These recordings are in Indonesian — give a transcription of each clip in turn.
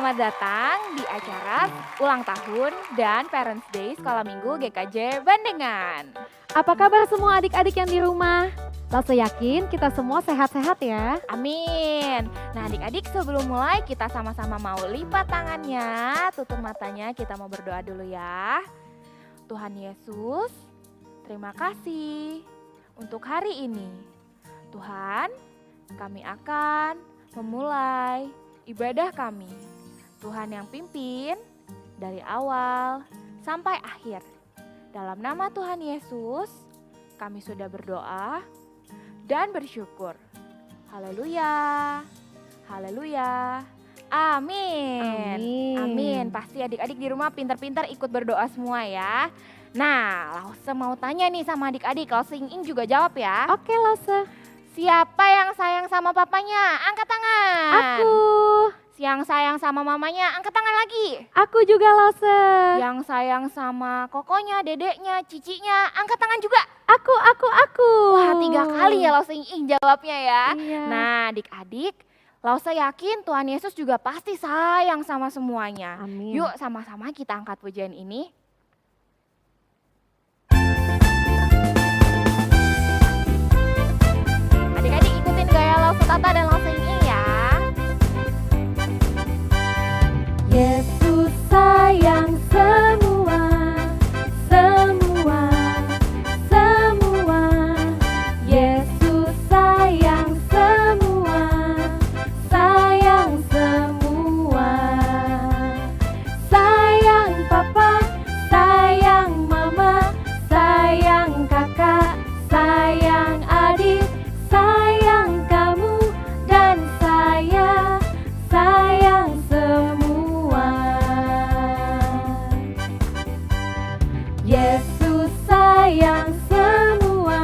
Selamat datang di acara ulang tahun dan Parents Day Sekolah Minggu GKJ Bandengan. Apa kabar semua adik-adik yang di rumah? Lase yakin kita semua sehat-sehat ya. Amin. Nah adik-adik sebelum mulai kita sama-sama mau lipat tangannya, tutup matanya, kita mau berdoa dulu ya. Tuhan Yesus, terima kasih untuk hari ini. Tuhan, kami akan memulai ibadah kami. Tuhan yang pimpin dari awal sampai akhir. Dalam nama Tuhan Yesus, kami sudah berdoa dan bersyukur. Haleluya, haleluya, amin. Amin. Pasti adik-adik di rumah pintar-pintar ikut berdoa semua ya. Nah, Lause mau tanya nih sama adik-adik, Lause Ing juga jawab ya. Oke Lase. Siapa yang sayang sama papanya? Angkat tangan. Aku. Yang sayang sama mamanya, angkat tangan lagi. Aku juga Lase. Yang sayang sama kokonya, dedeknya, cicinya, angkat tangan juga. Aku. Wah, 3 kali ya Lause Ing jawabnya ya. Iya. Nah adik-adik, Lause yakin Tuhan Yesus juga pasti sayang sama semuanya. Amin. Yuk sama-sama kita angkat pujian ini. Adik-adik ikutin gaya Lause Tata dan Lause Ing ya. Yesus sayang semua. Yesus sayang semua. Sayang papa, sayang mama, sayang kakak, sayang adik, sayang kamu dan saya, sayang semua. Yesus sayang semua.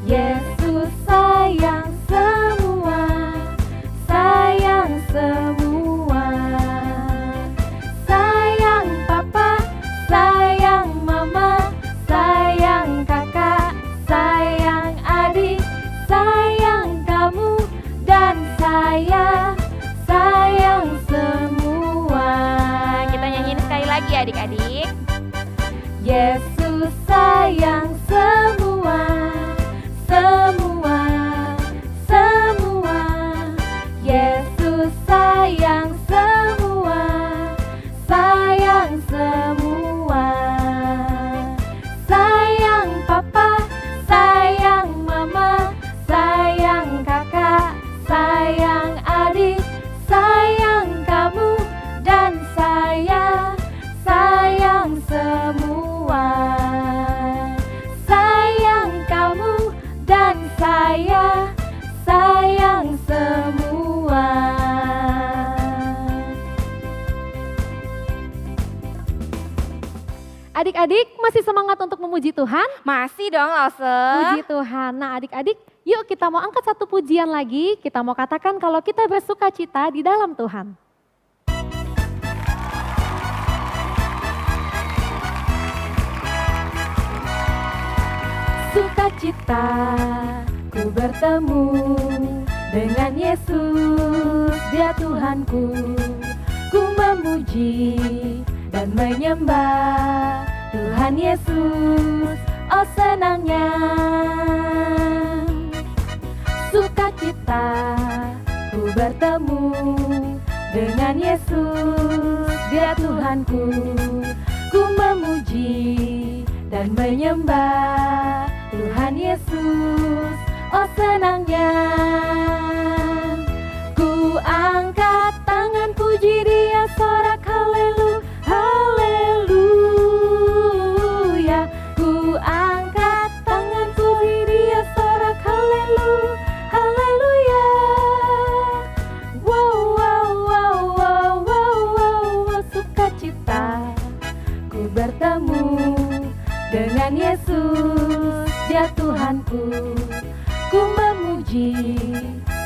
Yesus sayang semua. Sayang papa, sayang mama, sayang kakak, sayang adik, sayang kamu dan saya, sayang semua. Kita nyanyiin sekali lagi adik-adik. Yesus sayang semua. Yesus sayang semua. Sayang papa, sayang mama, sayang kakak, sayang adik, sayang kamu dan saya, sayang semua. Sayang kamu dan saya, sayang semua. Adik-adik masih semangat untuk memuji Tuhan? Masih dong Lause. Puji Tuhan. Nah adik-adik yuk kita mau angkat satu pujian lagi. Kita mau katakan kalau kita bersuka cita di dalam Tuhan. Sukacita ku bertemu dengan Yesus, Dia Tuhanku. Ku memuji dan menyembah Tuhan Yesus, oh senangnya. Sukacita ku bertemu dengan Yesus, Dia Tuhanku. Ku memuji dan menyembah Tuhan Yesus, oh senangnya. Ku angkat tangan puji Dia, sorak haleluya, haleluya. Ku angkat tangan puji Dia, sorak haleluya, haleluya. Wow, sukacita ku bertemu dengan Yesus, Dia Tuhanku. Ku memuji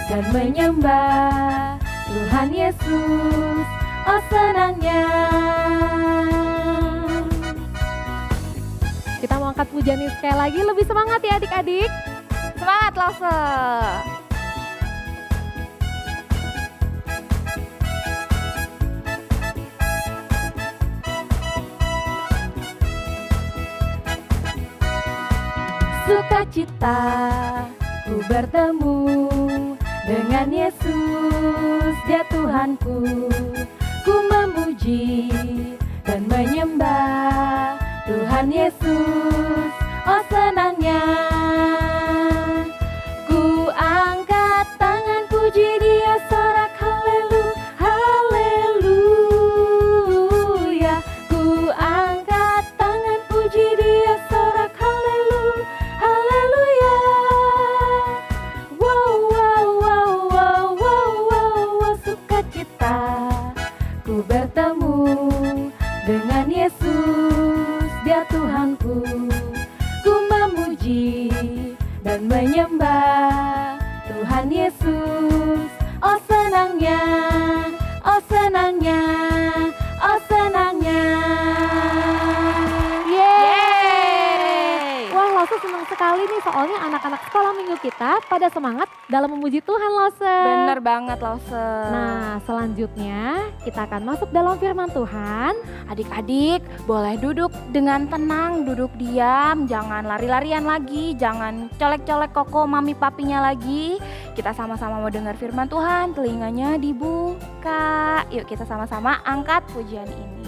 dan menyembah Tuhan Yesus, oh senangnya. Kita mau angkat pujian ini sekali lagi, lebih semangat ya adik-adik. Semangat Lause. sukacita ku bertemu dengan Yesus, Dia Tuhanku. Ku memuji dan menyembah Tuhan Yesus, oh senangnya. Ku angkat tangan puji Dia, sorak haleluya, haleluya. Ku angkat tangan puji Dia, sorak haleluya, haleluya. Wow, wow, wow, wow, wow, wow, wow, sukacita ku bertemu dengan Yesus, Dia Tuhanku. Ku memuji dan menyembah Tuhan Yesus, oh senangnya, oh senangnya, oh senangnya. Yeay! Wah, Lose senang sekali nih soalnya anak-anak sekolah minggu kita pada semangat dalam memuji Tuhan, Lose. Bener banget Lose. Nah, selanjutnya kita akan masuk dalam firman Tuhan. Adik-adik boleh duduk dengan tenang, duduk diam, jangan lari-larian lagi, jangan colek-colek koko mami papinya lagi. Kita sama-sama mau dengar firman Tuhan, telinganya dibuka. Yuk kita sama-sama angkat pujian ini.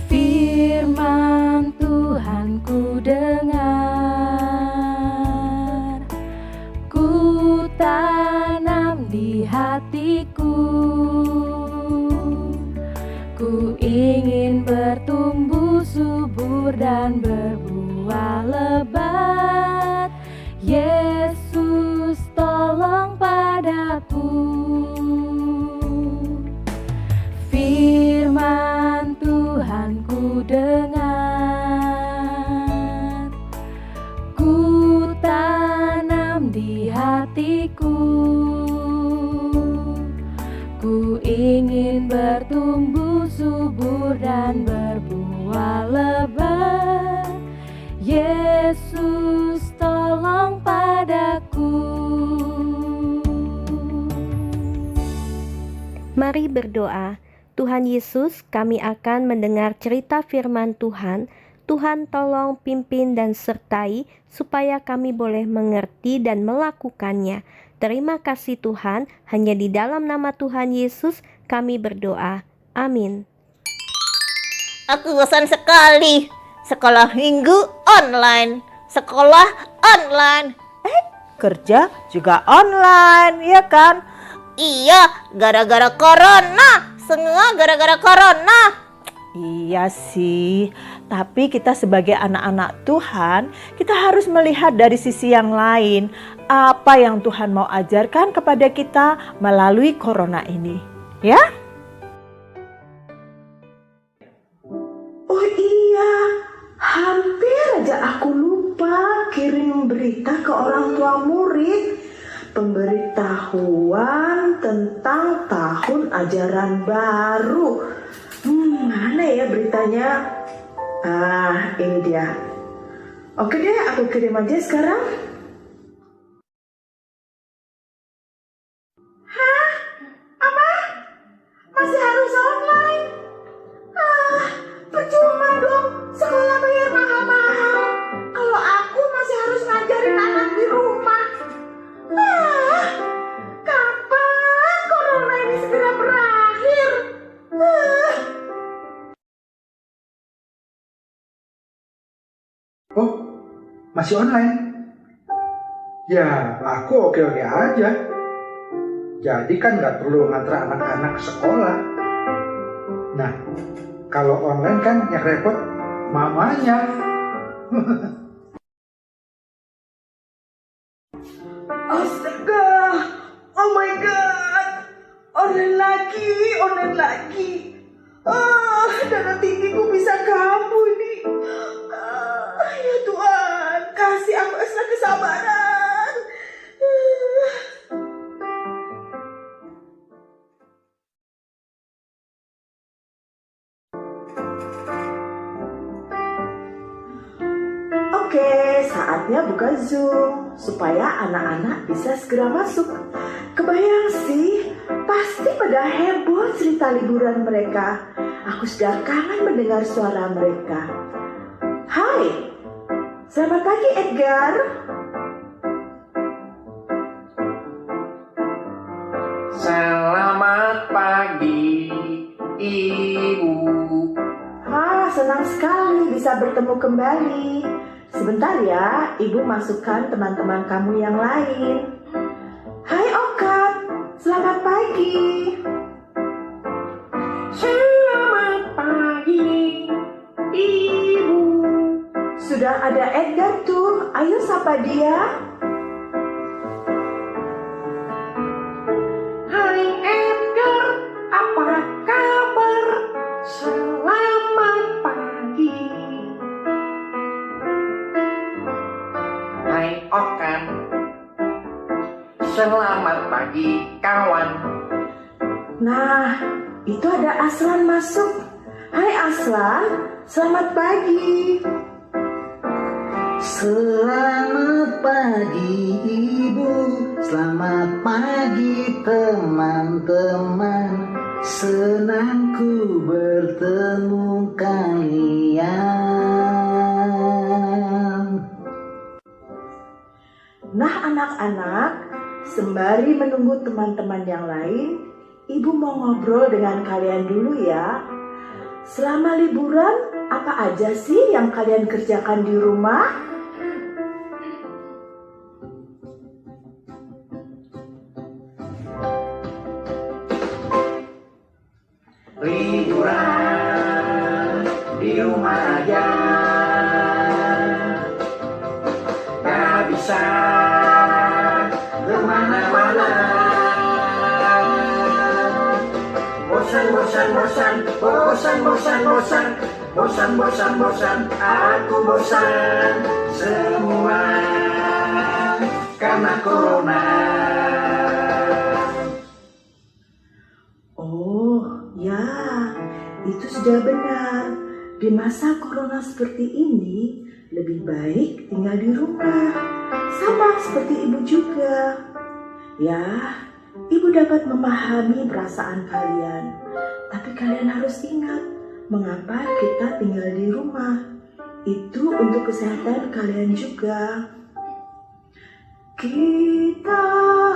Firman Tuhan ku dengar, ku tanam di hatiku. Ku ingin bertumbuh subur dan berbuah lebat. Yesus tolong padaku. Firman Tuhan ku dengar, ku tanam di hatiku. Ku ingin bertumbuh subur dan berbuah lebat. Yesus tolong padaku. Mari berdoa. Tuhan Yesus, kami akan mendengar cerita firman Tuhan. Tuhan tolong pimpin dan sertai supaya kami boleh mengerti dan melakukannya. Terima kasih Tuhan, hanya di dalam nama Tuhan Yesus kami berdoa. Amin. Aku bosan sekali. Sekolah minggu online. Sekolah online. Kerja juga online, ya kan? Iya, gara-gara corona. Semua gara-gara corona. Iya sih, tapi kita sebagai anak-anak Tuhan, kita harus melihat dari sisi yang lain. Apa yang Tuhan mau ajarkan kepada kita melalui corona ini, ya? Oh iya, hampir aja aku lupa kirim berita ke orang tua murid. Pemberitahuan tentang tahun ajaran baru. Mana ya beritanya? Ah, ini dia. Oke deh, aku kirim aja sekarang. Hah? Apa? Masih harus online? Ah, percuma dong. Sekolah bayar mahal-mahal. Kalau aku masih harus ngajarin anak di rumah. Ah, kapan corona ini segera berakhir? Oh, masih online? Ya, aku oke-oke aja. Jadi kan nggak perlu ngantar anak-anak ke sekolah. Nah, kalau online kan yang repot mamanya. Astaga, oh my god, online lagi. Darah tinggiku bisa kambuh ini. Ya Tuhan, kasih aku ekstra kesabaran. saatnya buka Zoom supaya anak-anak bisa segera masuk. Kebayang sih, pasti pada heboh cerita liburan mereka. Aku sudah kangen mendengar suara mereka. Hai, selamat pagi Edgar. Selamat pagi, Ibu. Senang sekali bisa bertemu kembali. Sebentar ya, Ibu masukkan teman-teman kamu yang lain. Hai Okat, selamat pagi. Selamat pagi, Ibu. Sudah ada Edgar tuh, ayo sapa dia. Hai Edgar, apa kabar? Selamat pagi. Hai Okan. Selamat pagi kawan. Nah, itu ada Aslan masuk. Hai Aslan, selamat pagi. Selamat pagi Ibu, selamat pagi teman-teman. Senang ku bertemu kalian. Nah anak-anak, sembari menunggu teman-teman yang lain, Ibu mau ngobrol dengan kalian dulu ya. Selama liburan, apa aja sih yang kalian kerjakan di rumah? Liburan di rumah aja, gak bisa kemana-mana. Bosan, aku bosan semua karena corona. Oh ya, itu sudah benar. Di masa corona seperti ini, lebih baik tinggal di rumah. Sama seperti Ibu juga. Ya, Ibu dapat memahami perasaan kalian. Tapi kalian harus ingat, mengapa kita tinggal di rumah. Itu untuk kesehatan kalian juga. Kita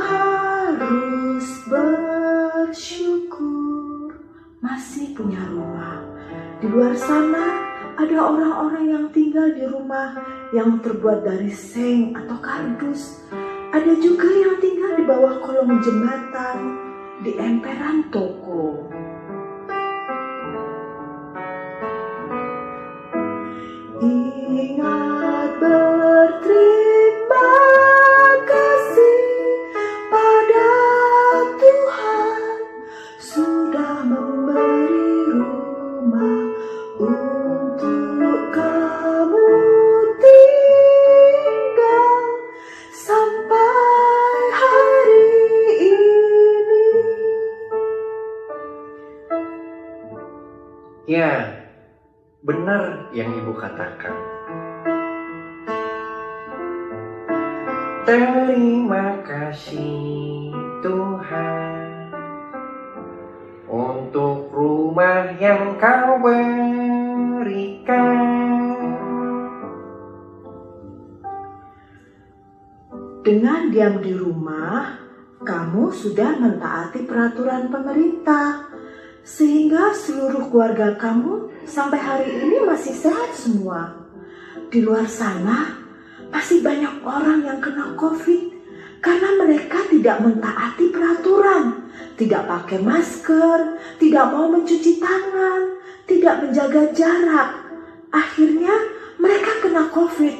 harus bersyukur masih punya rumah. Di luar sana ada orang-orang yang tinggal di rumah yang terbuat dari seng atau kardus. Ada juga yang tinggal di bawah kolong jembatan, di emperan toko. Ingat berterima kasih pada Tuhan sudah memberi rumah untuk kamu tinggal sampai hari ini. Ya, benar yang Ibu katakan. Terima kasih Tuhan untuk rumah yang Kau berikan. Dengan diam di rumah, kamu sudah mentaati peraturan pemerintah, sehingga seluruh keluarga kamu sampai hari ini masih sehat semua. Di luar sana, masih banyak orang yang kena COVID karena mereka tidak mentaati peraturan, tidak pakai masker, tidak mau mencuci tangan, tidak menjaga jarak. Akhirnya mereka kena COVID.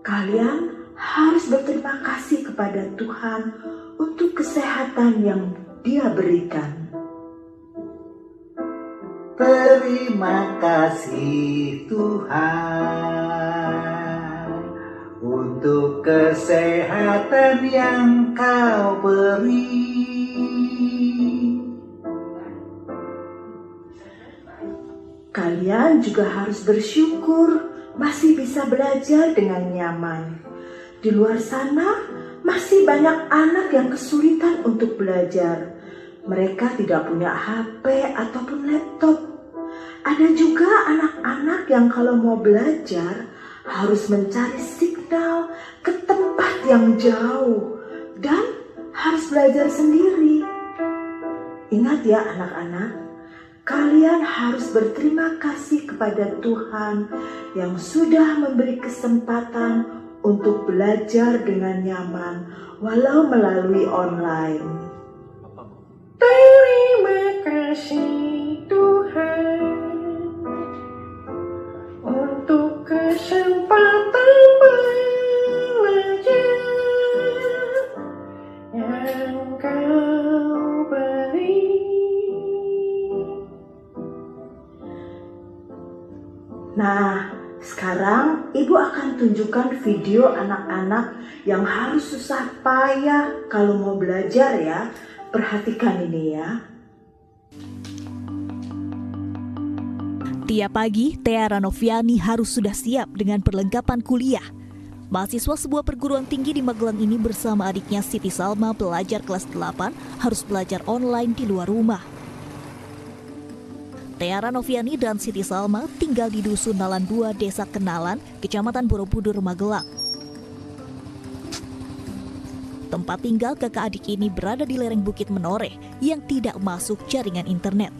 Kalian harus berterima kasih kepada Tuhan untuk kesehatan yang Dia berikan. Terima kasih Tuhan untuk kesehatan yang Kau beri. Kalian juga harus bersyukur masih bisa belajar dengan nyaman. Di luar sana masih banyak anak yang kesulitan untuk belajar. Mereka tidak punya HP ataupun laptop. Ada juga anak-anak yang kalau mau belajar harus mencari signal ke tempat yang jauh dan harus belajar sendiri. Ingat ya anak-anak, kalian harus berterima kasih kepada Tuhan yang sudah memberi kesempatan untuk belajar dengan nyaman walau melalui online. Terima kasih Tuhan untuk kesempatan belajar yang Kau beri. Nah, sekarang Ibu akan tunjukkan video anak-anak yang harus susah payah kalau mau belajar ya. Perhatikan ini ya. Tiap pagi, Tiara Noviani harus sudah siap dengan perlengkapan kuliah. Mahasiswa sebuah perguruan tinggi di Magelang ini bersama adiknya Siti Salma pelajar kelas 8 harus belajar online di luar rumah. Tiara Noviani dan Siti Salma tinggal di Dusun Nalan 2, Desa Kenalan, Kecamatan Borobudur, Magelang. Tempat tinggal kakak adik ini berada di lereng Bukit Menoreh yang tidak masuk jaringan internet.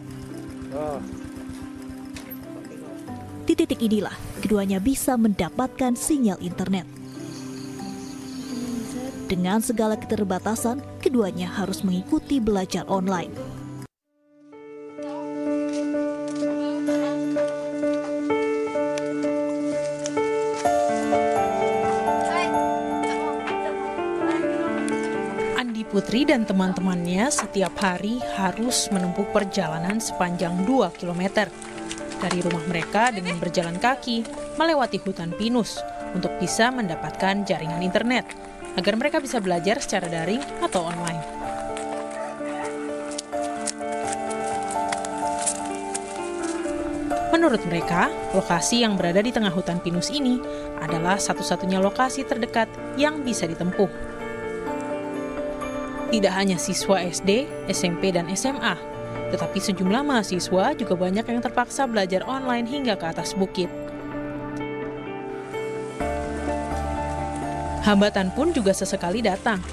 Di titik inilah keduanya bisa mendapatkan sinyal internet. Dengan segala keterbatasan, keduanya harus mengikuti belajar online. Putri dan teman-temannya setiap hari harus menempuh perjalanan sepanjang 2 km dari rumah mereka dengan berjalan kaki melewati hutan pinus untuk bisa mendapatkan jaringan internet agar mereka bisa belajar secara daring atau online. Menurut mereka, lokasi yang berada di tengah hutan pinus ini adalah satu-satunya lokasi terdekat yang bisa ditempuh. Tidak hanya siswa SD, SMP, dan SMA, tetapi sejumlah mahasiswa juga banyak yang terpaksa belajar online hingga ke atas bukit. Hambatan pun juga sesekali datang.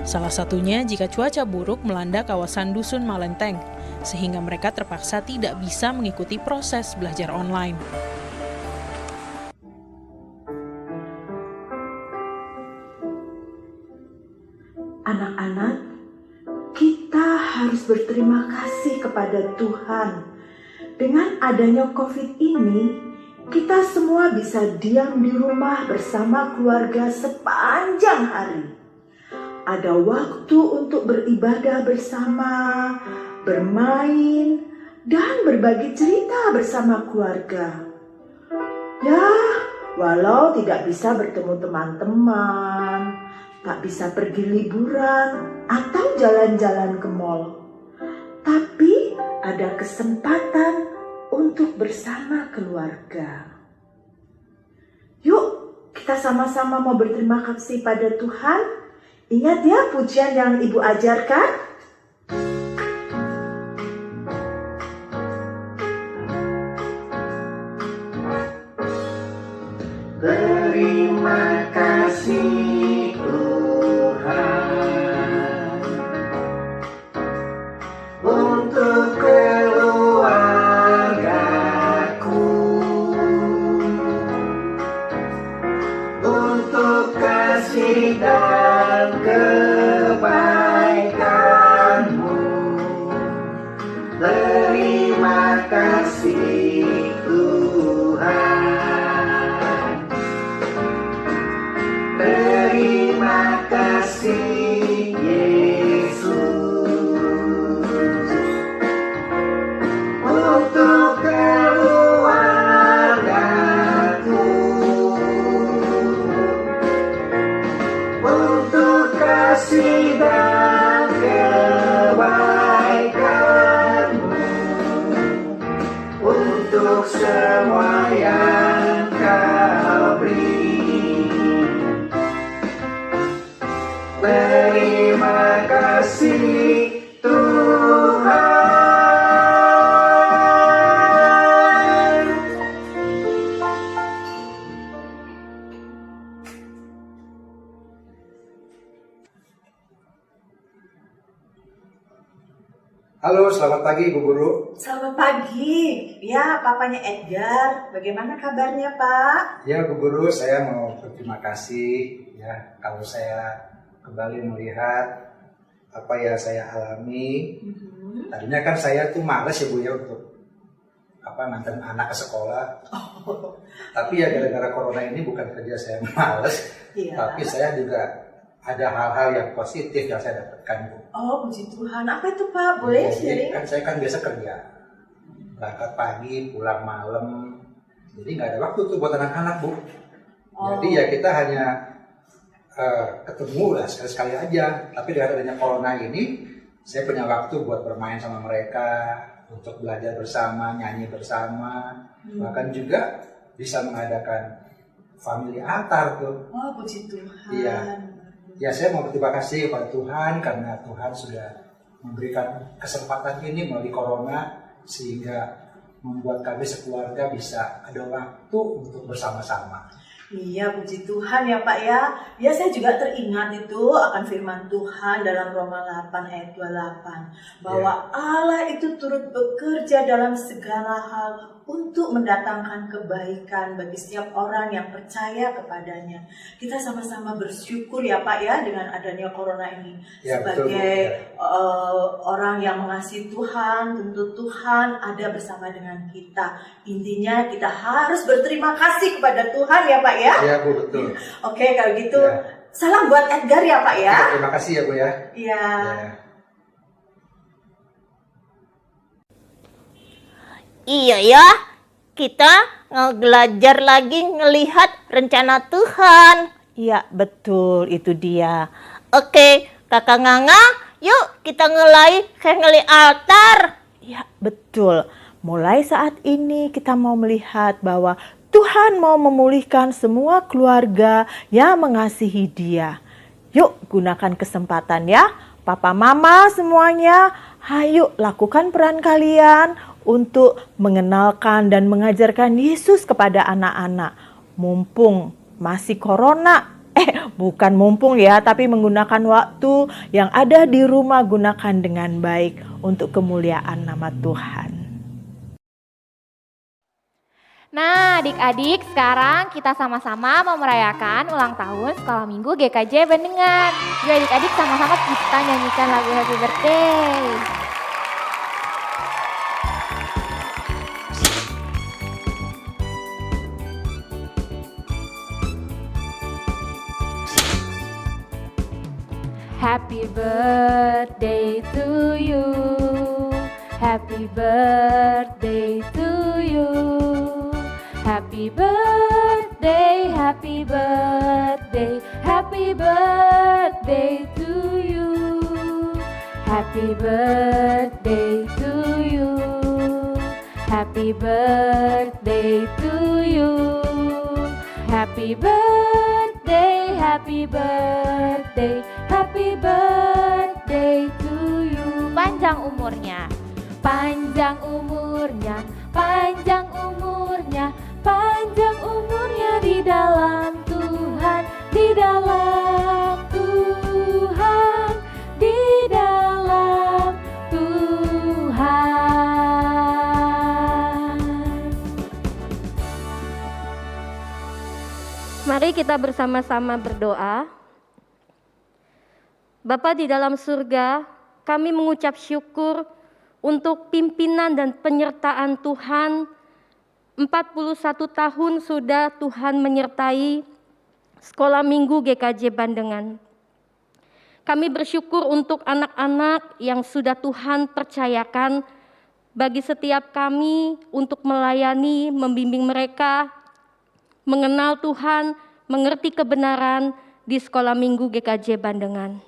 Salah satunya jika cuaca buruk melanda kawasan Dusun Malenteng, sehingga mereka terpaksa tidak bisa mengikuti proses belajar online. Anak-anak, kita harus berterima kasih kepada Tuhan. Dengan adanya COVID ini, kita semua bisa diam di rumah bersama keluarga sepanjang hari. Ada waktu untuk beribadah bersama, bermain, dan berbagi cerita bersama keluarga. Ya, walau tidak bisa bertemu teman-teman, tak bisa pergi liburan atau jalan-jalan ke mall, tapi ada kesempatan untuk bersama keluarga. Yuk, kita sama-sama mau berterima kasih pada Tuhan. Ingat ya pujian yang Ibu ajarkan. Terima kasih untuk keluargaku, untuk kasih dan kebaikan-Mu. Terima kasih Tuhan. Terima kasih untuk keluargaku, untuk kasih dan kebaikan-Mu. Halo, selamat pagi Bu Guru. Selamat pagi. Ya, papanya Edgar. Bagaimana kabarnya, Pak? Ya Bu Guru, saya mau berterima kasih ya kalau saya kembali melihat apa ya saya alami. Tadinya kan saya tuh males ya Bu ya untuk nganterin anak ke sekolah. Tapi ya gara-gara corona ini bukan kerja saya males, tapi saya juga ada hal-hal yang positif yang saya dapatkan Bu. Oh, puji Tuhan. Apa itu Pak? Boleh sharing? Kan saya kan biasa kerja, berangkat pagi, pulang malam, jadi nggak ada waktu tuh buat anak-anak Bu. Jadi ya kita hanya ketemu lah sekali-sekali aja. Tapi dengan adanya corona ini, saya punya waktu buat bermain sama mereka, untuk belajar bersama, nyanyi bersama, bahkan juga bisa mengadakan family antar tuh. Oh, puji Tuhan. Iya. Ya saya mau berterima kasih kepada Tuhan karena Tuhan sudah memberikan kesempatan ini melalui corona sehingga membuat kami sekeluarga bisa ada waktu untuk bersama-sama. Iya, puji Tuhan ya Pak ya. Ya saya juga teringat itu akan firman Tuhan dalam Roma 8 ayat 28. Bahwa Allah itu turut bekerja dalam segala hal untuk mendatangkan kebaikan bagi setiap orang yang percaya kepadanya. Kita sama-sama bersyukur ya Pak ya dengan adanya corona ini. Ya, sebagai orang yang mengasihi Tuhan, tentu Tuhan ada bersama dengan kita. Intinya kita harus berterima kasih kepada Tuhan ya Pak ya. Iya Bu, betul. Oke, kalau gitu salam buat Edgar ya Pak ya. Terima kasih ya Bu ya. Iya. Iya ya, kita belajar lagi ngelihat rencana Tuhan. Iya betul, itu dia. Oke, Kakak Nganga, yuk kita ngeli altar. Iya betul, mulai saat ini kita mau melihat bahwa Tuhan mau memulihkan semua keluarga yang mengasihi Dia. Yuk gunakan kesempatan ya, Papa Mama semuanya, ayo lakukan peran kalian untuk mengenalkan dan mengajarkan Yesus kepada anak-anak. Mumpung masih corona, bukan mumpung ya, tapi menggunakan waktu yang ada di rumah gunakan dengan baik untuk kemuliaan nama Tuhan. Nah adik-adik, sekarang kita sama-sama mau merayakan ulang tahun Sekolah Minggu GKJ Bandengan. Yuk adik-adik sama-sama kita nyanyikan lagu Happy Birthday. Happy birthday to you. Happy birthday to you. Happy birthday, happy birthday, happy birthday to you. Happy birthday to you. Happy birthday to you. Happy birthday, happy birthday, happy birthday to you. Panjang umurnya, panjang umurnya, panjang umurnya, panjang umurnya di dalam Tuhan, di dalam Tuhan, di dalam Tuhan. Mari kita bersama-sama berdoa. Bapa di dalam surga, kami mengucap syukur untuk pimpinan dan penyertaan Tuhan. 41 tahun sudah Tuhan menyertai Sekolah Minggu GKJ Bandengan. Kami bersyukur untuk anak-anak yang sudah Tuhan percayakan bagi setiap kami untuk melayani, membimbing mereka, mengenal Tuhan, mengerti kebenaran di Sekolah Minggu GKJ Bandengan.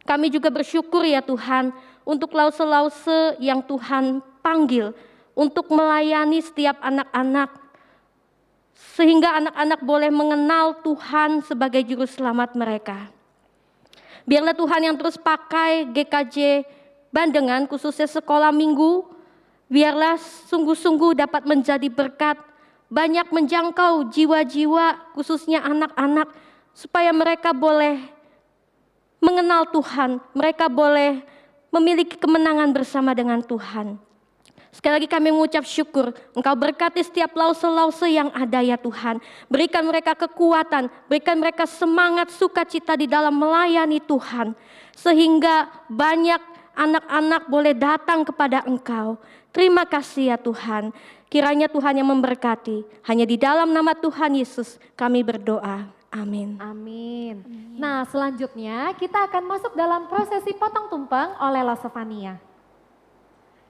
Kami juga bersyukur ya Tuhan untuk lause-lause yang Tuhan panggil untuk melayani setiap anak-anak, sehingga anak-anak boleh mengenal Tuhan sebagai juru selamat mereka. Biarlah Tuhan yang terus pakai GKJ Bandengan, khususnya Sekolah Minggu, biarlah sungguh-sungguh dapat menjadi berkat, banyak menjangkau jiwa-jiwa khususnya anak-anak, supaya mereka boleh mengenal Tuhan, mereka boleh memiliki kemenangan bersama dengan Tuhan. Sekali lagi kami mengucap syukur, Engkau berkati setiap lause-lause yang ada ya Tuhan. Berikan mereka kekuatan, berikan mereka semangat sukacita di dalam melayani Tuhan. Sehingga banyak anak-anak boleh datang kepada Engkau. Terima kasih ya Tuhan. Kiranya Tuhan yang memberkati. Hanya di dalam nama Tuhan Yesus kami berdoa. Amin. Amin. Nah, selanjutnya kita akan masuk dalam prosesi potong tumpeng oleh Lause Fania.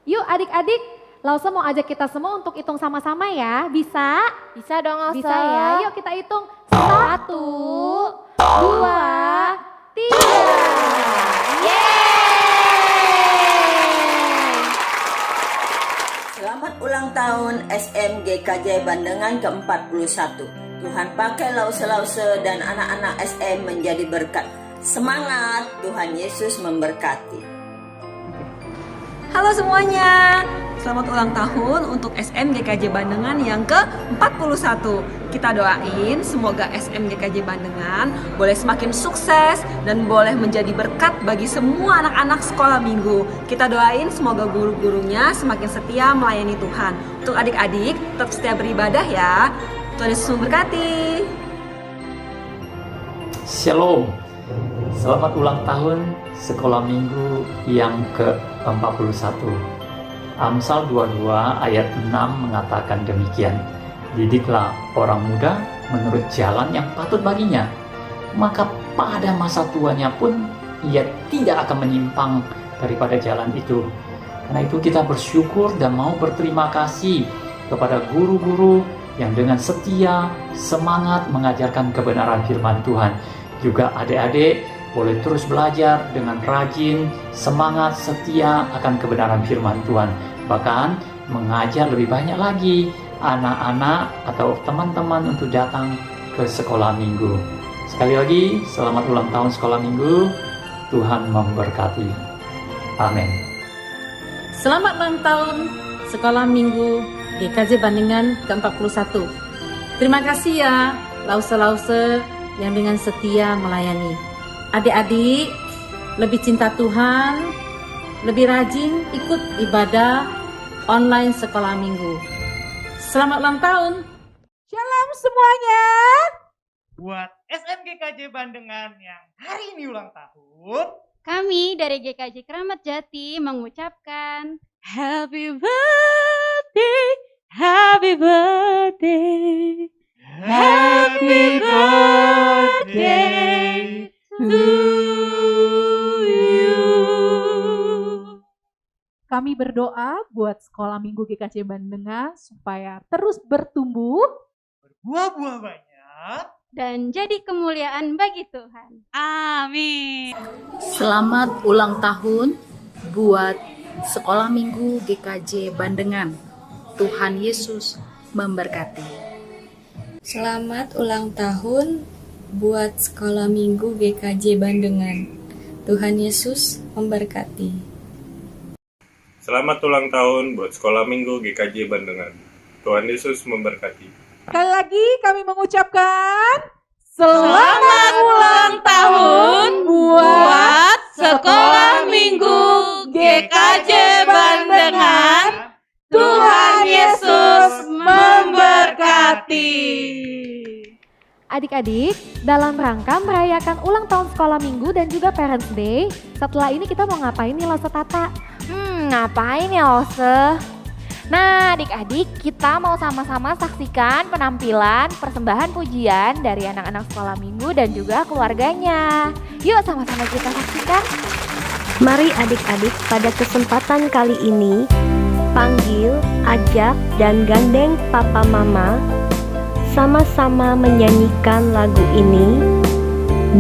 Yuk adik-adik, Lause mau ajak kita semua untuk hitung sama-sama ya. Bisa? Bisa dong Lause. Bisa ya. Yuk kita hitung. 1, 2, 3. Selamat ulang tahun SMGKJ Bandengan ke-41. Tuhan pakai lause-lause dan anak-anak SM menjadi berkat. Semangat, Tuhan Yesus memberkati. Halo semuanya, selamat ulang tahun untuk SMGKJ Bandengan yang ke-41. Kita doain semoga SMGKJ Bandengan boleh semakin sukses dan boleh menjadi berkat bagi semua anak-anak sekolah minggu. Kita doain semoga guru-gurunya semakin setia melayani Tuhan. Untuk adik-adik, tetap setia beribadah ya. Tuhan Yesus memberkati. Shalom, selamat ulang tahun sekolah minggu yang ke-41. Amsal 22 ayat 6 mengatakan demikian. Didiklah orang muda menurut jalan yang patut baginya, maka pada masa tuanya pun ia tidak akan menyimpang daripada jalan itu. Karena itu kita bersyukur dan mau berterima kasih kepada guru-guru yang dengan setia, semangat mengajarkan kebenaran firman Tuhan. Juga adik-adik boleh terus belajar dengan rajin, semangat, setia akan kebenaran firman Tuhan. Bahkan mengajar lebih banyak lagi anak-anak atau teman-teman untuk datang ke sekolah minggu. Sekali lagi, selamat ulang tahun sekolah minggu. Tuhan memberkati. Amin. Selamat ulang tahun sekolah minggu GKJ Bandengan ke-41. Terima kasih ya lause-lause yang dengan setia melayani. Adik-adik lebih cinta Tuhan, lebih rajin ikut ibadah online sekolah minggu. Selamat ulang tahun. Shalom semuanya. Buat SMGKJ Bandengan yang hari ini ulang tahun, kami dari GKJ Keramat Jati mengucapkan Happy birthday, happy birthday, happy birthday to you. Kami berdoa buat sekolah minggu GKJ Bandengan supaya terus bertumbuh, berbuah-buah banyak, dan jadi kemuliaan bagi Tuhan. Amin. Selamat ulang tahun buat sekolah minggu GKJ Bandengan. Tuhan Yesus memberkati. Selamat ulang tahun buat sekolah minggu GKJ Bandengan. Tuhan Yesus memberkati. Selamat ulang tahun buat sekolah minggu GKJ Bandengan. Tuhan Yesus memberkati. Sekali lagi kami mengucapkan selamat ulang tahun buat sekolah minggu GKJ Bandengan. Tuhan Yesus memberkati. Adik-adik, dalam rangka merayakan ulang tahun sekolah minggu dan juga Parents Day, setelah ini kita mau ngapain nih Lause Tata? Ngapain ya Lause? Nah adik-adik, kita mau sama-sama saksikan penampilan persembahan pujian dari anak-anak sekolah minggu dan juga keluarganya. Yuk sama-sama kita saksikan. Mari adik-adik pada kesempatan kali ini panggil, ajak, dan gandeng papa mama sama-sama menyanyikan lagu ini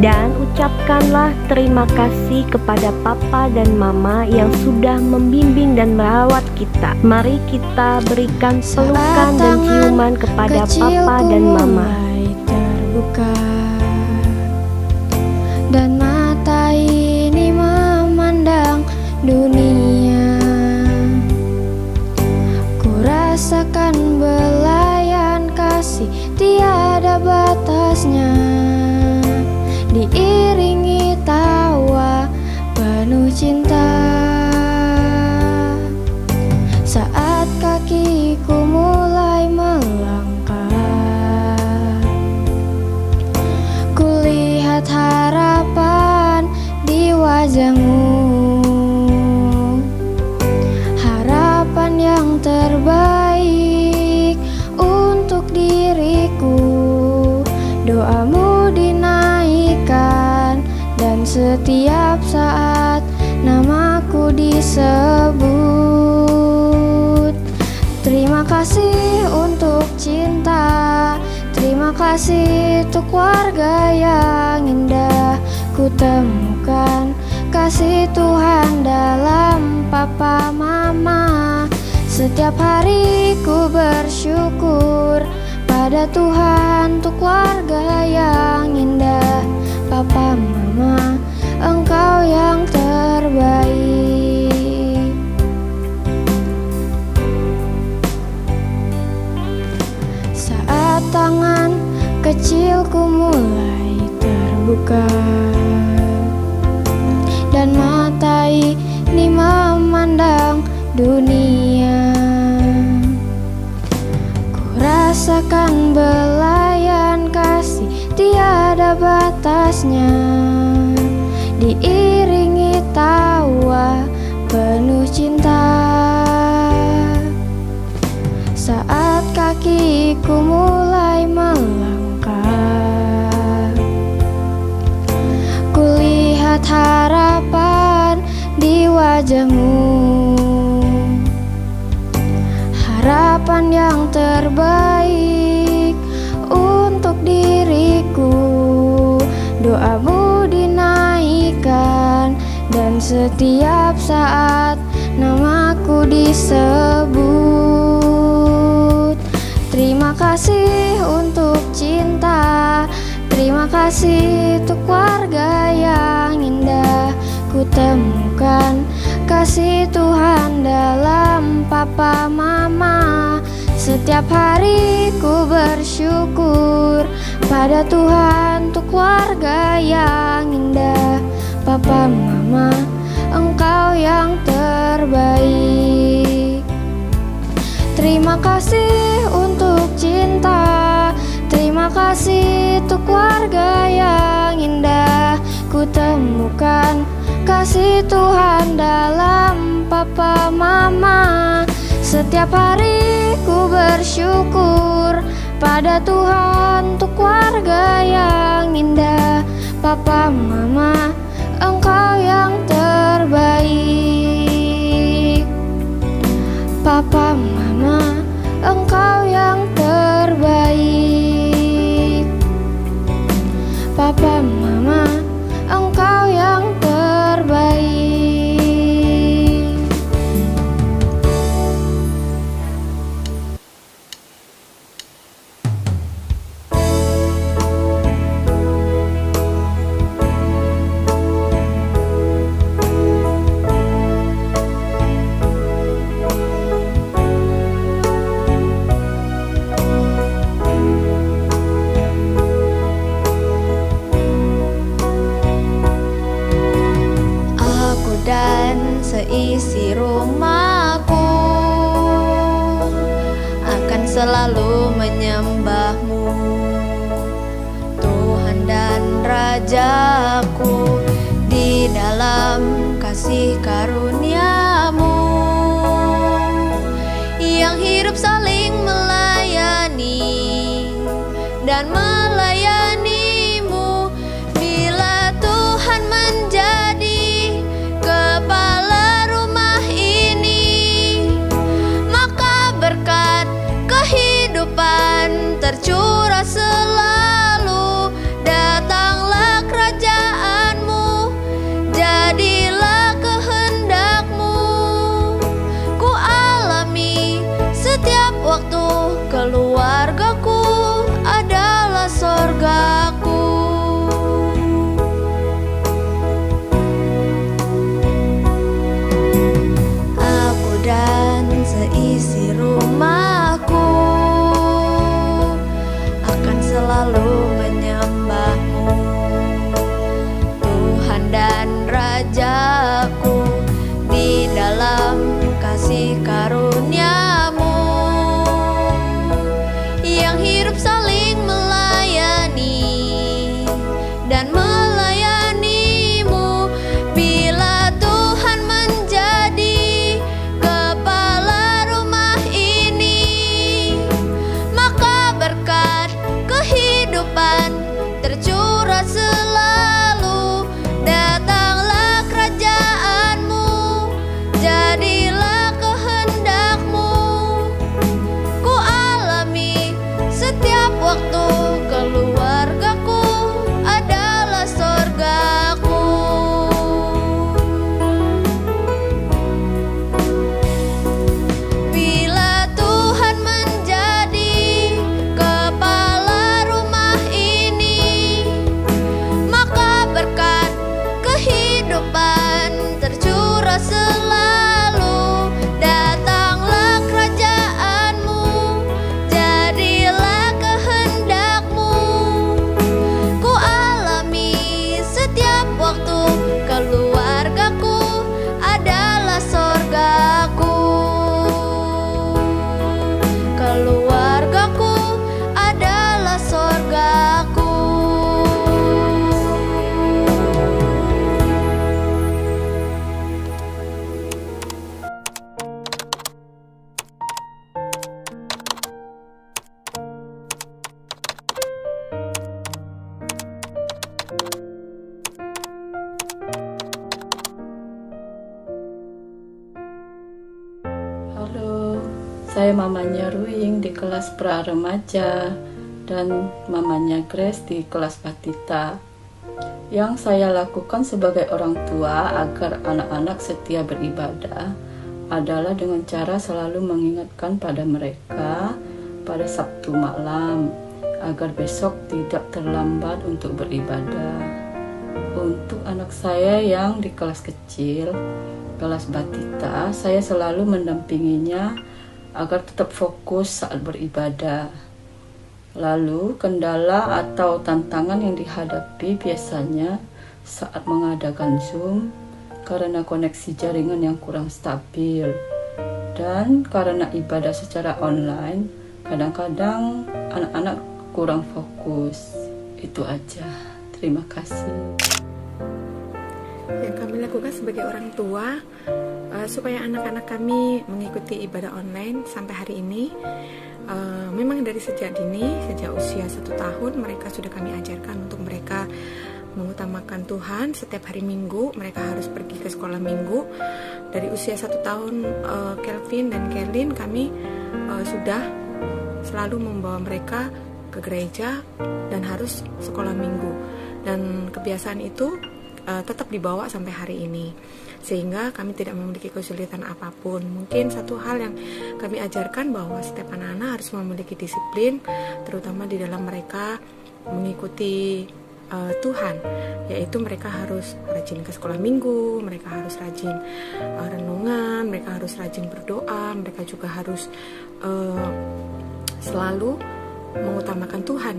dan ucapkanlah terima kasih kepada papa dan mama yang sudah membimbing dan merawat kita. Mari kita berikan pelukan dan ciuman kepada papa dan mama. Terbuka dan mata ini memandang dunia. Ku rasakan belayan kasih tiada batasnya, diiringi tawa penuh cinta. wajah-Mu, harapan yang terbaik untuk diriku. Doa-Mu dinaikkan dan setiap saat namaku disebut. Terima kasih untuk cinta, terima kasih untuk keluarga yang indah. Ku temukan kasih Tuhan dalam papa mama. Setiap hari ku bersyukur pada Tuhan untuk keluarga yang indah. Papa mama, Engkau yang terbaik. Saat tangan kecilku mulai terbuka dan mata ini memandang dunia, ku rasakan belayan kasih tiada batasnya, diiringi tawa penuh cinta. Saat kakiku mulai melangkah, kulihat harapan di wajah-Mu, harapan yang terbaik untuk diriku. Doa-Mu dinaikkan dan setiap saat namaku disebut. Terima kasih untuk cinta, terima kasih untuk keluarga yang indah. Ku temukan kasih Tuhan dalam papa mama. Setiap hari ku bersyukur pada Tuhan untuk keluarga yang indah. Papa mama, Engkau yang terbaik. Terima kasih untuk cinta, terima kasih untuk keluarga yang indah. Ku temukan kasih Tuhan dalam papa mama. Setiap hari ku bersyukur pada Tuhan untuk keluarga yang indah. Papa mama, Engkau yang terbaik. Papa mama, Engkau yang terbaik. Papa mama, Engkau yang terbaik. Dan seisi rumahku akan selalu menyembah-Mu, Tuhan dan Rajaku. Di dalam kasih karunia-Mu yang hidup saling melayani dan melayani-Mu. Bila Tuhan menjadi kepala rumah ini, maka berkat kehidupan tercurah selalu. Datanglah kerajaan Saya mamanya Ruing di kelas pra remaja dan mamanya Grace di kelas Batita. Yang saya lakukan sebagai orang tua agar anak-anak setia beribadah adalah dengan cara selalu mengingatkan pada mereka pada Sabtu malam agar besok tidak terlambat untuk beribadah. Untuk anak saya yang di kelas kecil, kelas Batita, saya selalu mendampinginya agar tetap fokus saat beribadah. Lalu, kendala atau tantangan yang dihadapi biasanya saat mengadakan Zoom karena koneksi jaringan yang kurang stabil. Dan karena ibadah secara online, kadang-kadang anak-anak kurang fokus. Itu aja. Terima kasih. Yang kami lakukan sebagai orang tua supaya anak-anak kami mengikuti ibadah online sampai hari ini, memang dari sejak dini, sejak usia 1 tahun mereka sudah kami ajarkan untuk mereka mengutamakan Tuhan. Setiap hari Minggu mereka harus pergi ke sekolah Minggu. Dari usia 1 tahun Kelvin dan Kerlin kami sudah selalu membawa mereka ke gereja dan harus sekolah Minggu, dan kebiasaan itu tetap dibawa sampai hari ini, sehingga kami tidak memiliki kesulitan apapun. Mungkin satu hal yang kami ajarkan bahwa setiap anak-anak harus memiliki disiplin, terutama di dalam mereka mengikuti Tuhan, yaitu mereka harus rajin ke sekolah minggu, mereka harus rajin renungan, mereka harus rajin berdoa, mereka juga harus selalu mengutamakan Tuhan,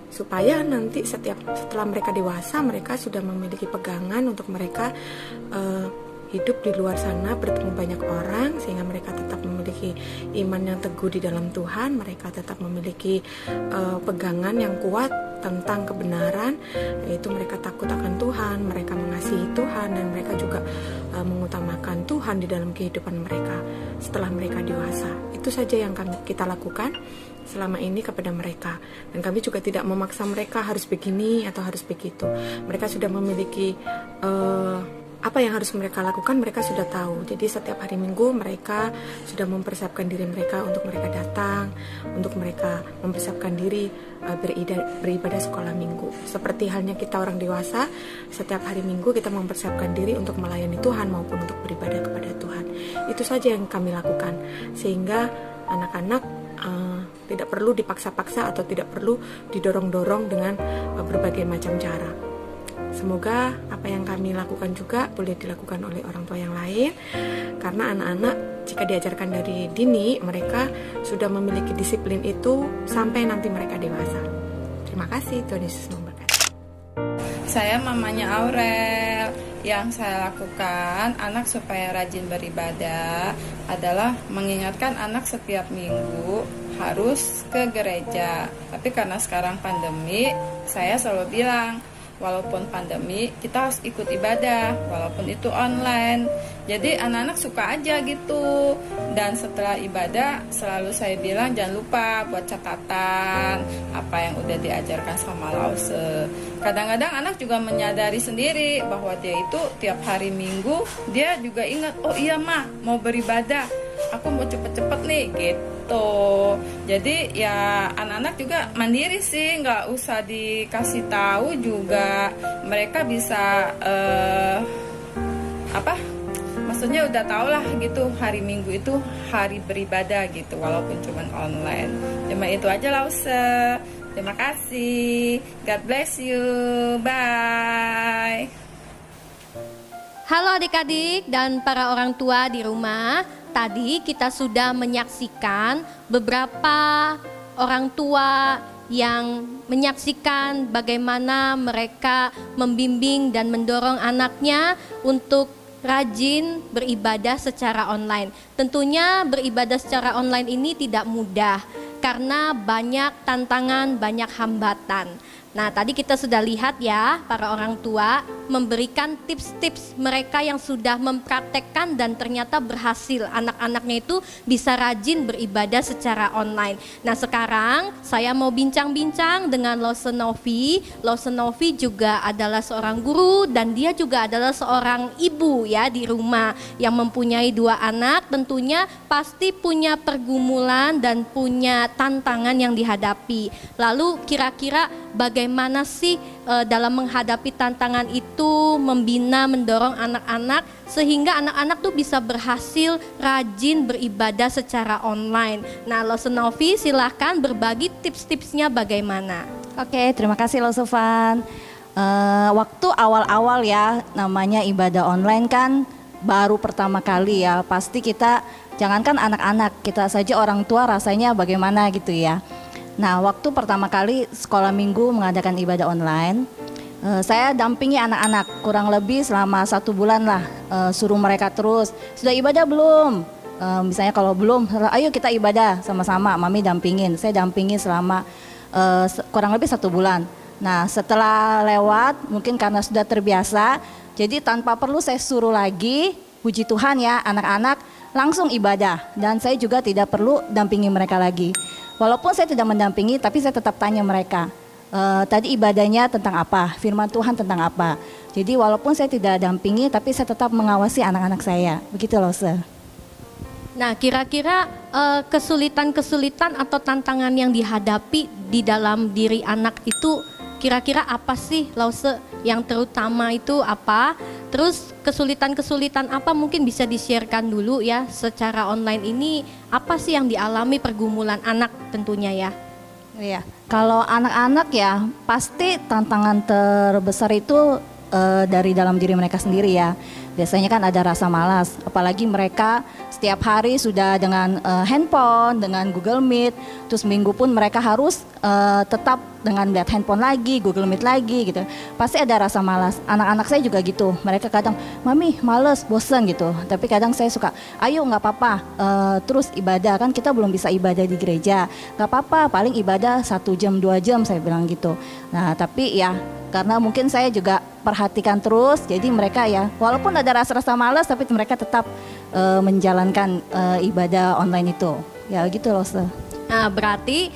supaya nanti setelah mereka dewasa mereka sudah memiliki pegangan untuk mereka hidup di luar sana, bertemu banyak orang, sehingga mereka tetap memiliki iman yang teguh di dalam Tuhan, mereka tetap memiliki pegangan yang kuat tentang kebenaran, yaitu mereka takut akan Tuhan, mereka mengasihi Tuhan, dan mereka juga mengutamakan Tuhan di dalam kehidupan mereka setelah mereka dewasa. Itu saja yang kita lakukan selama ini kepada mereka, dan kami juga tidak memaksa mereka harus begini atau harus begitu. Mereka sudah memiliki apa yang harus mereka lakukan, mereka sudah tahu. Jadi setiap hari Minggu mereka sudah mempersiapkan diri mereka untuk mereka datang, untuk mereka mempersiapkan diri beribadah sekolah Minggu. Seperti halnya kita orang dewasa, setiap hari Minggu kita mempersiapkan diri untuk melayani Tuhan maupun untuk beribadah kepada Tuhan. Itu saja yang kami lakukan, sehingga anak-anak tidak perlu dipaksa-paksa atau tidak perlu didorong-dorong dengan berbagai macam cara. Semoga apa yang kami lakukan juga boleh dilakukan oleh orang tua yang lain, karena anak-anak jika diajarkan dari dini, mereka sudah memiliki disiplin itu sampai nanti mereka dewasa. Terima kasih, Tuhan Yesus memberkati. Saya mamanya Aurel. Yang saya lakukan anak supaya rajin beribadah adalah mengingatkan anak setiap minggu harus ke gereja. Tapi karena sekarang pandemi, saya selalu bilang, walaupun pandemi kita harus ikut ibadah, walaupun itu online. Jadi anak-anak suka aja gitu. Dan setelah ibadah selalu saya bilang jangan lupa buat catatan apa yang udah diajarkan sama Lause. Kadang-kadang anak juga menyadari sendiri bahwa dia itu tiap hari Minggu dia juga ingat, oh iya mah mau beribadah, aku mau cepet-cepet nih gitu. Jadi ya anak-anak juga mandiri sih, nggak usah dikasih tahu juga, mereka bisa maksudnya udah tau lah gitu, hari Minggu itu hari beribadah gitu, walaupun cuma online. Cuma itu aja Lause. Terima kasih. God bless you. Bye. Halo adik-adik dan para orang tua di rumah. Tadi kita sudah menyaksikan beberapa orang tua yang menyaksikan bagaimana mereka membimbing dan mendorong anaknya untuk rajin beribadah secara online. Tentunya beribadah secara online ini tidak mudah, karena banyak tantangan, banyak hambatan. Nah, tadi kita sudah lihat ya, para orang tua memberikan tips-tips mereka yang sudah mempraktekkan dan ternyata berhasil. Anak-anaknya itu bisa rajin beribadah secara online. Nah, sekarang saya mau bincang-bincang dengan Lause Novi. Lause Novi juga adalah seorang guru dan dia juga adalah seorang ibu ya di rumah yang mempunyai 2 anak. Tentunya pasti punya pergumulan dan punya tantangan yang dihadapi. Lalu kira-kira bagaimana sih dalam menghadapi tantangan itu, membina, mendorong anak-anak sehingga anak-anak tuh bisa berhasil rajin beribadah secara online. Nah, Lause Novi silahkan berbagi tips-tipsnya bagaimana. Oke, terima kasih Losevan. Waktu awal-awal ya, namanya ibadah online kan baru pertama kali ya, pasti kita jangankan anak-anak, kita saja orang tua rasanya bagaimana gitu ya. Nah, waktu pertama kali sekolah minggu mengadakan ibadah online, saya dampingi anak-anak kurang lebih selama 1 bulan lah, suruh mereka terus, sudah ibadah belum? Misalnya kalau belum, ayo kita ibadah sama-sama, mami dampingin. Saya dampingi selama kurang lebih 1 bulan. Nah, setelah lewat, mungkin karena sudah terbiasa, jadi tanpa perlu saya suruh lagi, puji Tuhan ya, anak-anak langsung ibadah. Dan saya juga tidak perlu dampingi mereka lagi. Walaupun saya tidak mendampingi, tapi saya tetap tanya mereka, tadi ibadahnya tentang apa, firman Tuhan tentang apa. Jadi walaupun saya tidak dampingi, tapi saya tetap mengawasi anak-anak saya. Begitu loh, Sir. Nah, kira-kira kesulitan-kesulitan atau tantangan yang dihadapi di dalam diri anak itu kira-kira apa sih, Lause? Yang terutama itu apa? Terus kesulitan-kesulitan apa mungkin bisa di-sharekan dulu ya secara online ini, apa sih yang dialami pergumulan anak tentunya ya? Iya, kalau anak-anak ya pasti tantangan terbesar itu dari dalam diri mereka sendiri ya. Biasanya kan ada rasa malas, apalagi mereka setiap hari sudah dengan handphone, dengan Google Meet, terus minggu pun mereka harus tetap dengan lihat handphone lagi, Google Meet lagi gitu. Pasti ada rasa malas. Anak-anak saya juga gitu, mereka kadang, mami males, bosen gitu. Tapi kadang saya suka, ayo nggak apa-apa, terus ibadah, kan kita belum bisa ibadah di gereja. Nggak apa-apa, paling ibadah 1 jam, 2 jam saya bilang gitu. Nah tapi ya, karena mungkin saya juga perhatikan terus, jadi mereka ya walaupun ada rasa-rasa malas tapi mereka tetap menjalankan ibadah online itu ya gitu loh. Nah, berarti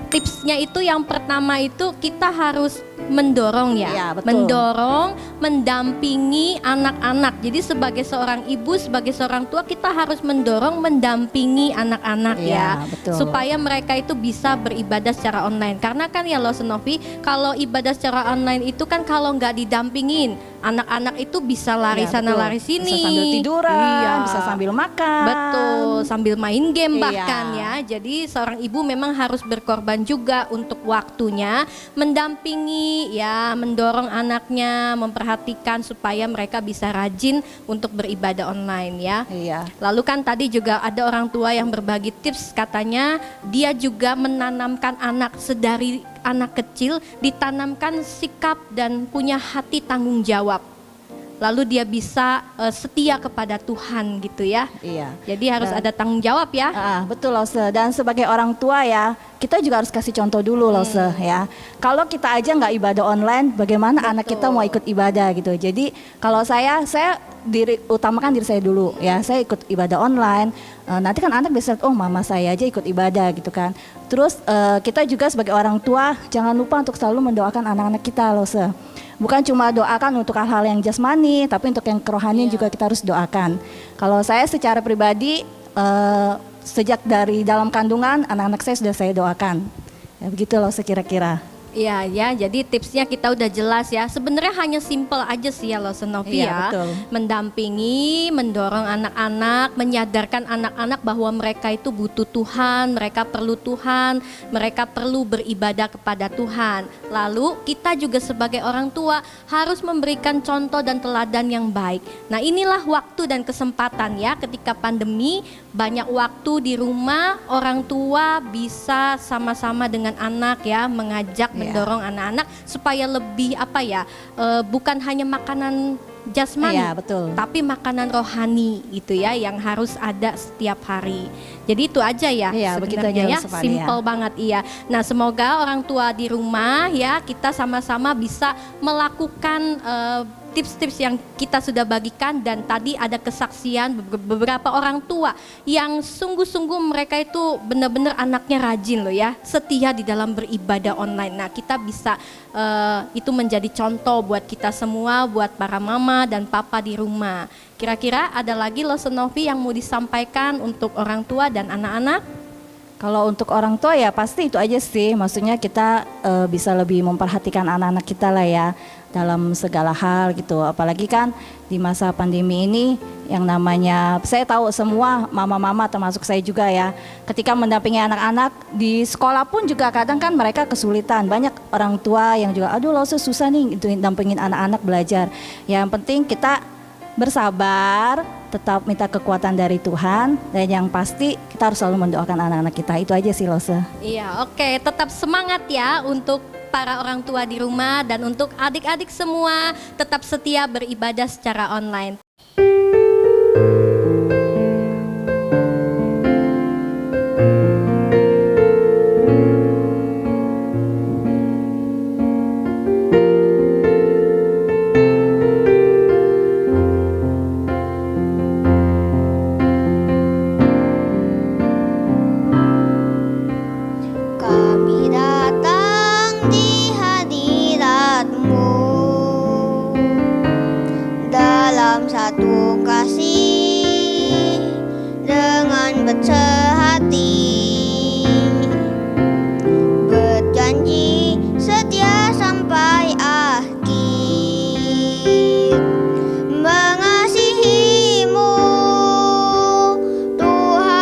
tipsnya itu yang pertama itu kita harus mendorong ya, ya betul. Mendorong, mendampingi anak-anak. Jadi sebagai seorang ibu, sebagai seorang tua kita harus mendorong, mendampingi anak-anak ya, betul. Supaya mereka itu bisa beribadah secara online. Karena kan ya Lause Novi, kalau ibadah secara online itu kan kalau nggak didampingin, anak-anak itu bisa lari sana betul. lari sini, bisa sambil tiduran, bisa sambil makan, betul, sambil main game bahkan iya. ya. Jadi seorang ibu memang harus berkorban juga untuk waktunya, mendampingi ya, mendorong anaknya, memperhatikan supaya mereka bisa rajin untuk beribadah online ya. Iya. Lalu kan tadi juga ada orang tua yang berbagi tips, katanya dia juga menanamkan anak sedari anak kecil, ditanamkan sikap dan punya hati tanggung jawab. Lalu dia bisa setia kepada Tuhan gitu ya. Iya. Jadi harus ada tanggung jawab ya. Betul Lause. Dan sebagai orang tua ya, kita juga harus kasih contoh dulu Lause ya. Kalau kita aja nggak ibadah online, bagaimana anak kita mau ikut ibadah gitu. Jadi kalau saya utamakan diri saya dulu ya. Saya ikut ibadah online. Nanti kan anak bisa, oh mama saya aja ikut ibadah gitu kan. Terus kita juga sebagai orang tua jangan lupa untuk selalu mendoakan anak-anak kita Lause. Bukan cuma doakan untuk hal-hal yang jasmani, tapi untuk yang kerohanian juga kita harus doakan. Kalau saya secara pribadi, sejak dari dalam kandungan, anak-anak saya sudah saya doakan. Ya, begitu loh sekira-kira. Iya ya, jadi tipsnya kita udah jelas ya. Sebenarnya hanya simple aja sih ya Lause Novi ya. Betul. Mendampingi, mendorong anak-anak, menyadarkan anak-anak bahwa mereka itu butuh Tuhan, mereka perlu beribadah kepada Tuhan. Lalu kita juga sebagai orang tua harus memberikan contoh dan teladan yang baik. Nah, inilah waktu dan kesempatan ya, ketika pandemi banyak waktu di rumah, orang tua bisa sama-sama dengan anak ya, mengajak, mendorong anak-anak supaya lebih bukan hanya makanan jasmani, Iya, betul. tapi makanan rohani gitu ya yang harus ada setiap hari. Jadi itu aja ya, Iya, begitu aja, sebenarnya ya, Sofani, simple banget iya. Nah semoga orang tua di rumah ya kita sama-sama bisa melakukan tips-tips yang kita sudah bagikan, dan tadi ada kesaksian beberapa orang tua yang sungguh-sungguh mereka itu benar-benar anaknya rajin loh ya, setia di dalam beribadah online. Nah kita bisa itu menjadi contoh buat kita semua, buat para mama dan papa di rumah. Kira-kira ada lagi Loh Senovi yang mau disampaikan untuk orang tua dan anak-anak? Kalau untuk orang tua ya pasti itu aja sih, maksudnya kita bisa lebih memperhatikan anak-anak kita lah ya dalam segala hal gitu. Apalagi kan di masa pandemi ini yang namanya, saya tahu semua mama-mama termasuk saya juga ya, ketika mendampingi anak-anak di sekolah pun juga kadang kan mereka kesulitan. Banyak orang tua yang juga aduh lo susah nih itu dampingin anak-anak belajar. Yang penting kita bersabar, tetap minta kekuatan dari Tuhan, dan yang pasti kita harus selalu mendoakan anak-anak kita. Itu aja sih Lose. Iya, oke, tetap semangat ya untuk para orang tua di rumah, dan untuk adik-adik semua tetap setia beribadah secara online. Kami datang di hadirat-Mu dalam satu kasih dengan bersehati, berjanji setia sampai akhir, mengasihi-Mu Tuhan.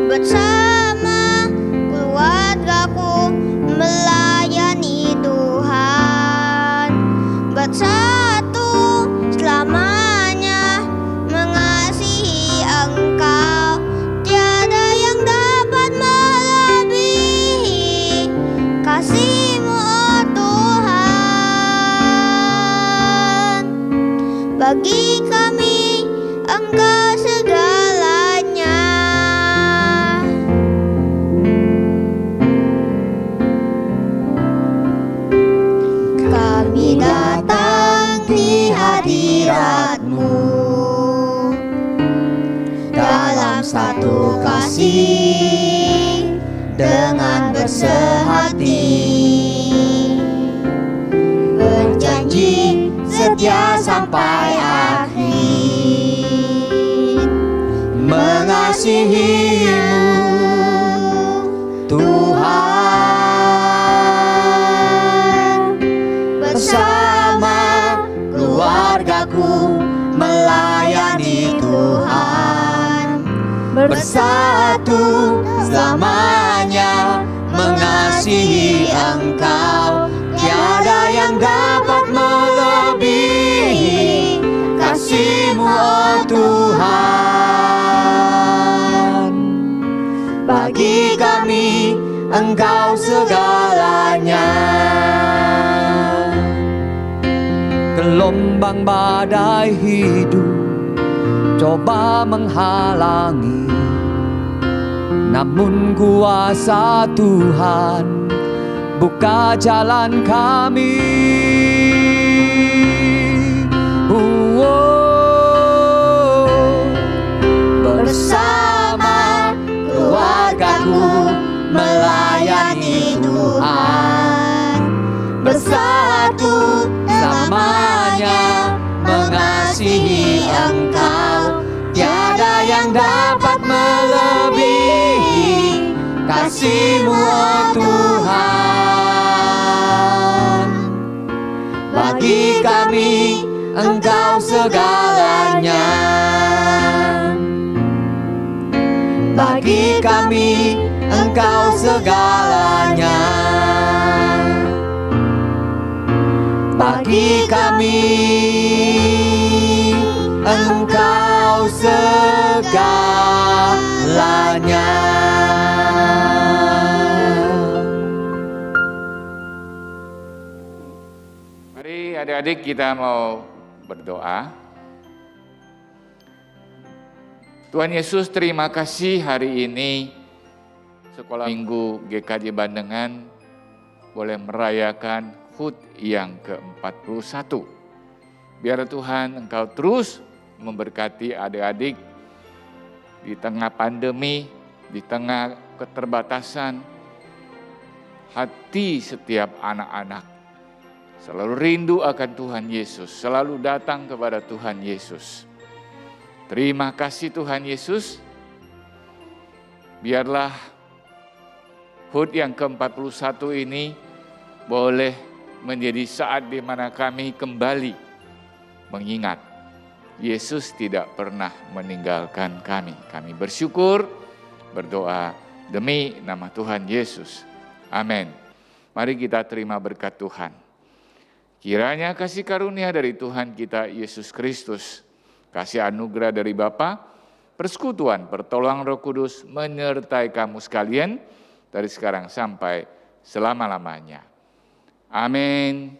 Bersama keluargaku melayani Tuhan, bersatu selamanya mengasihi Engkau. Tiada yang dapat melebihi kasih-Mu, oh Tuhan. Bagi kami Engkau segalanya. Kami datang di hadirat-Mu dalam satu kasih dengan bersehati, berjanji setia sampai akhir, mengasihi-Mu Tuhan. Bersama keluargaku melayani Tuhan, bersatu selamanya mengasihi Engkau. Tiada yang dapat melebihi kasih-Mu, oh Tuhan. Bagi kami Engkau segalanya. Gelombang badai hidup coba menghalangi, namun kuasa Tuhan buka jalan kami. Bersama keluargaku melayani Tuhan, bersatu selamanya mengasihi Engkau. Tiada yang dapat melebihi kasih-Mu, oh Tuhan. Bagi kami Engkau segalanya. Bagi kami Engkau segalanya. Bagi kami Engkau segalanya. adik-adik kita mau berdoa. Tuhan Yesus, terima kasih hari ini Sekolah Minggu GKJ Bandengan boleh merayakan HUT yang ke-41. Biar Tuhan Engkau terus memberkati adik-adik di tengah pandemi, di tengah keterbatasan, hati setiap anak-anak selalu rindu akan Tuhan Yesus, selalu datang kepada Tuhan Yesus. Terima kasih Tuhan Yesus, biarlah HUT yang ke-41 ini boleh menjadi saat di mana kami kembali mengingat Yesus tidak pernah meninggalkan kami. Kami bersyukur, berdoa demi nama Tuhan Yesus. Amin. Mari kita terima berkat Tuhan. Kiranya kasih karunia dari Tuhan kita Yesus Kristus, kasih anugerah dari Bapa, persekutuan, pertolongan Roh Kudus menyertai kamu sekalian dari sekarang sampai selama-lamanya. Amin.